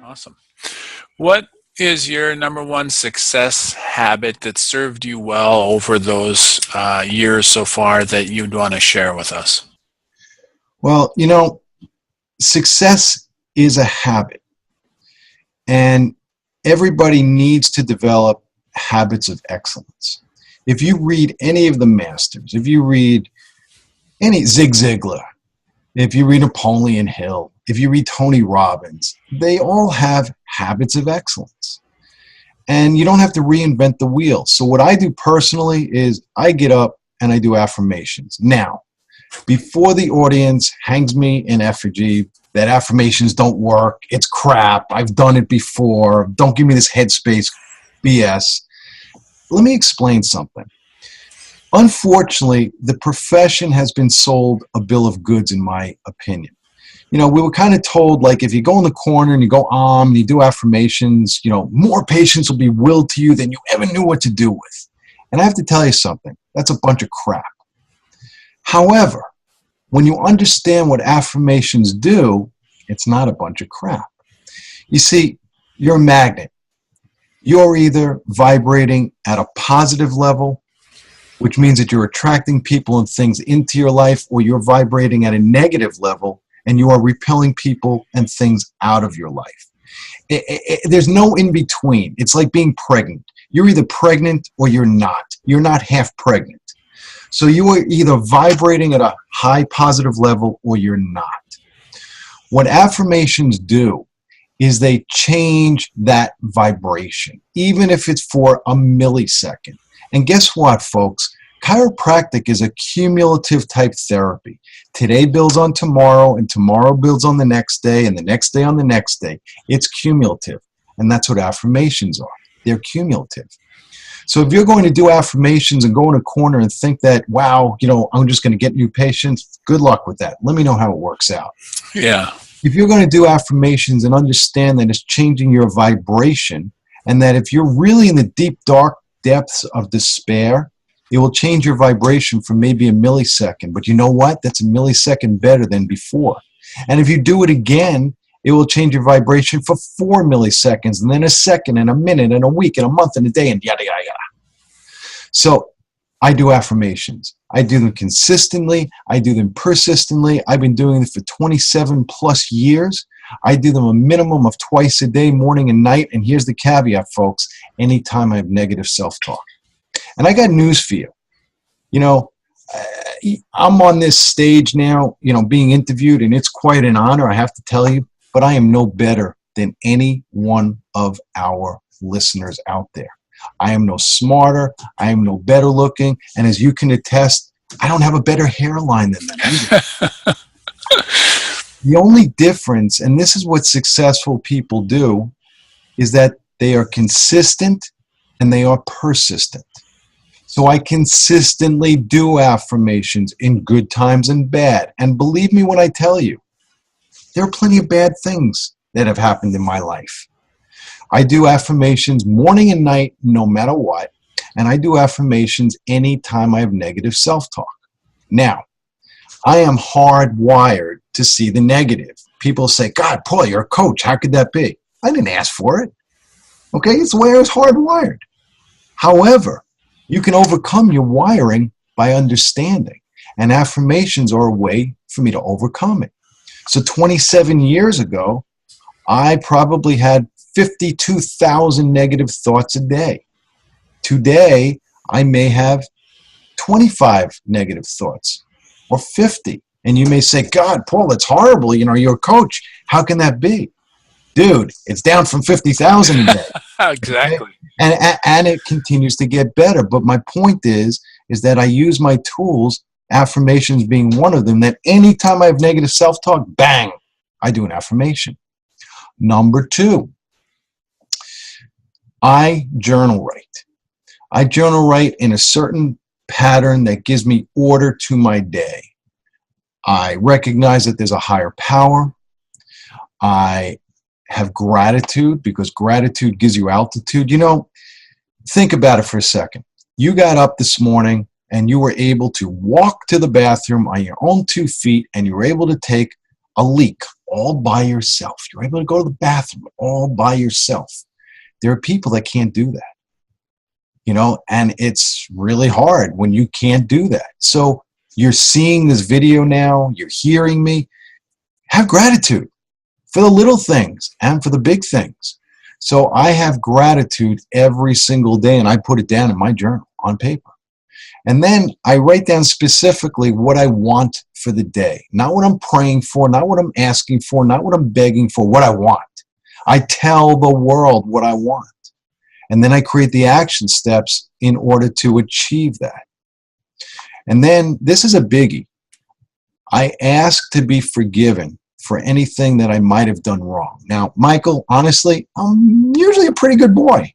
Awesome. What is your number one success habit that served you well over those years so far that you'd want to share with us? Well, success is a habit, and everybody needs to develop habits of excellence. If you read any of the masters, if you read any Zig Ziglar, if you read Napoleon Hill, if you read Tony Robbins, they all have habits of excellence. And you don't have to reinvent the wheel. So what I do personally is I get up and I do affirmations. Now, before the audience hangs me in effigy that affirmations don't work, it's crap, I've done it before, don't give me this headspace BS, let me explain something. Unfortunately, the profession has been sold a bill of goods, in my opinion. We were kind of told, like, if you go in the corner and you go and you do affirmations, more patients will be willed to you than you ever knew what to do with. And I have to tell you something, that's a bunch of crap. However, when you understand what affirmations do, it's not a bunch of crap. You see, you're a magnet. You're either vibrating at a positive level, which means that you're attracting people and things into your life, or you're vibrating at a negative level and you are repelling people and things out of your life. There's no in between. It's like being pregnant. You're either pregnant or you're not. You're not half pregnant. So you are either vibrating at a high positive level or you're not. What affirmations do is they change that vibration, even if it's for a millisecond. And guess what, folks? Chiropractic is a cumulative type therapy. Today builds on tomorrow, and tomorrow builds on the next day, and the next day on the next day. It's cumulative, and that's what affirmations are. They're cumulative. So if you're going to do affirmations and go in a corner and think that, wow, I'm just going to get new patients, good luck with that. Let me know how it works out. Yeah. If you're going to do affirmations and understand that it's changing your vibration, and that if you're really in the deep, dark depths of despair, it will change your vibration for maybe a millisecond. But you know what? That's a millisecond better than before. And if you do it again, it will change your vibration for 4 milliseconds, and then a second, and a minute, and a week, and a month, and a day, and yada, yada, yada. So I do affirmations. I do them consistently. I do them persistently. I've been doing it for 27 plus years. I do them a minimum of twice a day, morning and night. And here's the caveat, folks. Anytime I have negative self-talk. And I got news for you. I'm on this stage now, being interviewed, and it's quite an honor, I have to tell you, but I am no better than any one of our listeners out there. I am no smarter. I am no better looking. And as you can attest, I don't have a better hairline than them either. The only difference, and this is what successful people do, is that they are consistent and they are persistent. So I consistently do affirmations in good times and bad. And believe me when I tell you, there are plenty of bad things that have happened in my life. I do affirmations morning and night, no matter what. And I do affirmations anytime I have negative self-talk. Now, I am hardwired to see the negative. People say, God, Paul, you're a coach. How could that be? I didn't ask for it. Okay, it's the way I was hardwired. However, you can overcome your wiring by understanding. And affirmations are a way for me to overcome it. So 27 years ago, I probably had 52,000 negative thoughts a day. Today, I may have 25 negative thoughts or 50. And you may say, God, Paul, that's horrible. You're a coach. How can that be? Dude, it's down from 50,000 a day. Exactly. Okay? And it continues to get better. But my point is that I use my tools, affirmations being one of them, that anytime I have negative self-talk, bang, I do an affirmation. Number 2, I journal write. I journal write in a certain pattern that gives me order to my day. I recognize that there's a higher power. I have gratitude because gratitude gives you altitude. Think about it for a second. You got up this morning and you were able to walk to the bathroom on your own 2 feet, and you were able to take a leak all by yourself. You're able to go to the bathroom all by yourself. There are people that can't do that, and it's really hard when you can't do that. So you're seeing this video now, you're hearing me. Have gratitude for the little things and for the big things. So I have gratitude every single day, and I put it down in my journal on paper. And then I write down specifically what I want for the day. Not what I'm praying for, not what I'm asking for, not what I'm begging for, what I want. I tell the world what I want. And then I create the action steps in order to achieve that. And then this is a biggie. I ask to be forgiven for anything that I might have done wrong. Now, Michael, honestly, I'm usually a pretty good boy.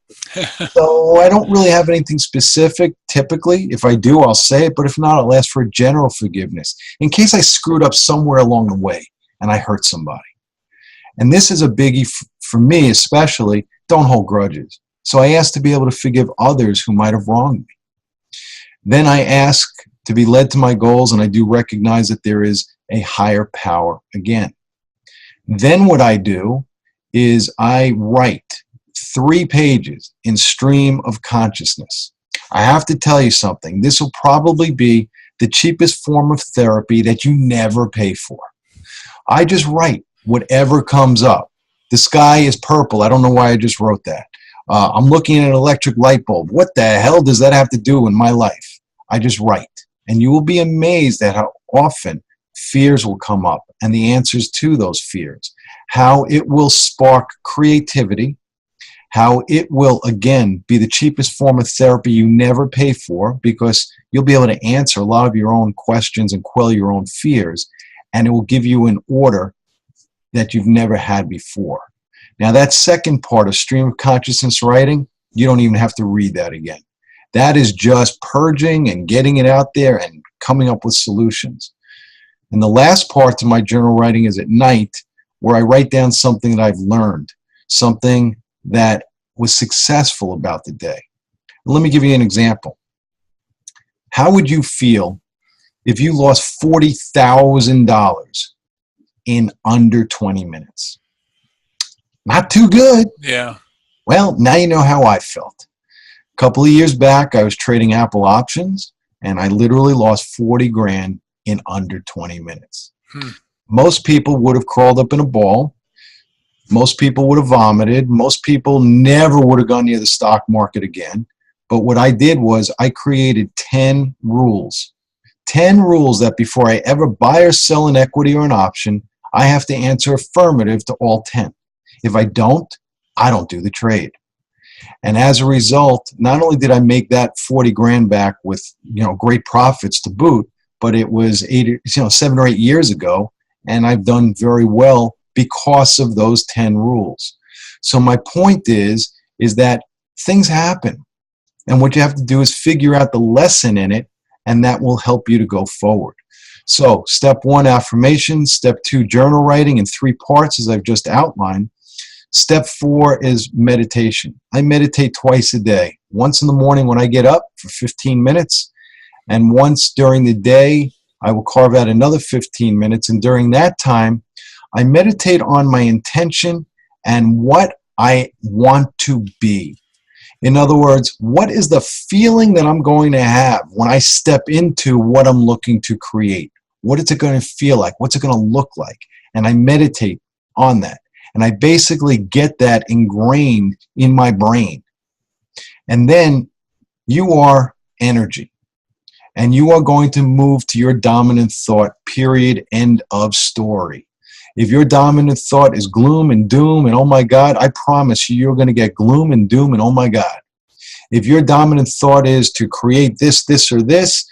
So I don't really have anything specific typically. If I do, I'll say it. But if not, I'll ask for a general forgiveness in case I screwed up somewhere along the way and I hurt somebody. And this is a biggie for me especially. Don't hold grudges. So I ask to be able to forgive others who might have wronged me. Then I ask to be led to my goals, and I do recognize that there is a higher power again. Then what I do is I write 3 pages in stream of consciousness. I have to tell you something. This will probably be the cheapest form of therapy that you never pay for. I just write whatever comes up. The sky is purple. I don't know why I just wrote that. I'm looking at an electric light bulb. What the hell does that have to do in my life? I just write. And you will be amazed at how often fears will come up and the answers to those fears. How it will spark creativity. How it will, again, be the cheapest form of therapy you never pay for, because you'll be able to answer a lot of your own questions and quell your own fears. And it will give you an order that you've never had before. Now, that second part of stream of consciousness writing, you don't even have to read that again. That is just purging and getting it out there and coming up with solutions. And the last part to my journal writing is at night, where I write down something that I've learned, something that was successful about the day. Let me give you an example. How would you feel if you lost $40,000 in under 20 minutes? Not too good. Yeah. Well, now you know how I felt. A couple of years back, I was trading Apple options, and I literally lost 40 grand in under 20 minutes. Most people would have crawled up in a ball. Most people would have vomited. Most people never would have gone near the stock market again. But what I did was I created 10 rules. 10 rules that before I ever buy or sell an equity or an option, I have to answer affirmative to all 10. If I don't do the trade. And as a result, not only did I make that 40 grand back with, great profits to boot, but it was 7 or 8 years ago, and I've done very well because of those 10 rules. So my point is that things happen, and what you have to do is figure out the lesson in it, and that will help you to go forward. So step 1, affirmation. Step 2, journal writing in 3 parts, as I've just outlined. Step 4 is meditation. I meditate twice a day. Once in the morning when I get up for 15 minutes, and once during the day, I will carve out another 15 minutes. And during that time, I meditate on my intention and what I want to be. In other words, what is the feeling that I'm going to have when I step into what I'm looking to create? What is it going to feel like? What's it going to look like? And I meditate on that. And I basically get that ingrained in my brain. And then you are energy. And you are going to move to your dominant thought, period, end of story. If your dominant thought is gloom and doom and oh my God, I promise you, you're going to get gloom and doom and oh my God. If your dominant thought is to create this, this, or this,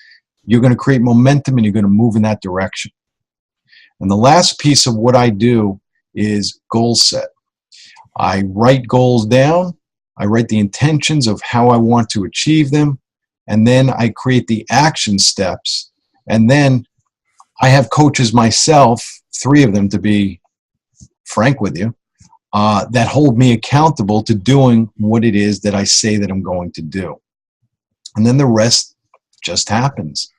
you're going to create momentum and you're going to move in that direction. And the last piece of what I do is goal set. I write goals down. I write the intentions of how I want to achieve them. And then I create the action steps. And then I have coaches myself, 3 of them to be frank with you, that hold me accountable to doing what it is that I say that I'm going to do. And then the rest just happens.